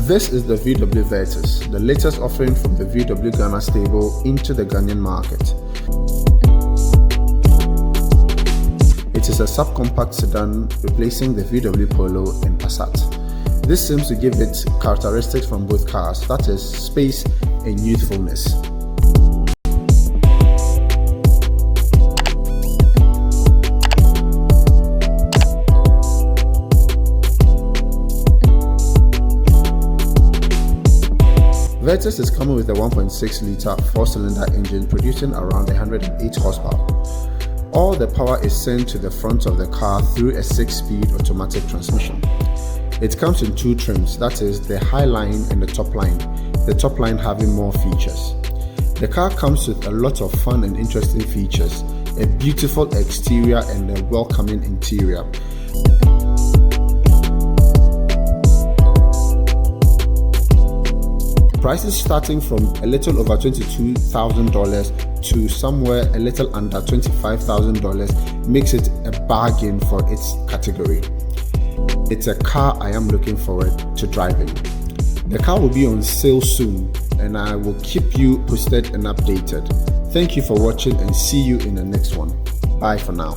This is the VW Virtus, the latest offering from the VW Ghana stable into the Ghanaian market. It is a subcompact sedan replacing the VW Polo and Passat. This seems to give it characteristics from both cars, that is, space and youthfulness. Virtus is coming with a 1.6-litre 4-cylinder engine producing around 108 horsepower. All the power is sent to the front of the car through a 6-speed automatic transmission. It comes in two trims, that is the high line and the top line having more features. The car comes with a lot of fun and interesting features, a beautiful exterior and a welcoming interior. Prices starting from a little over $22,000 to somewhere a little under $25,000 makes it a bargain for its category. It's a car I am looking forward to driving. The car will be on sale soon and I will keep you posted and updated. Thank you for watching and see you in the next one. Bye for now.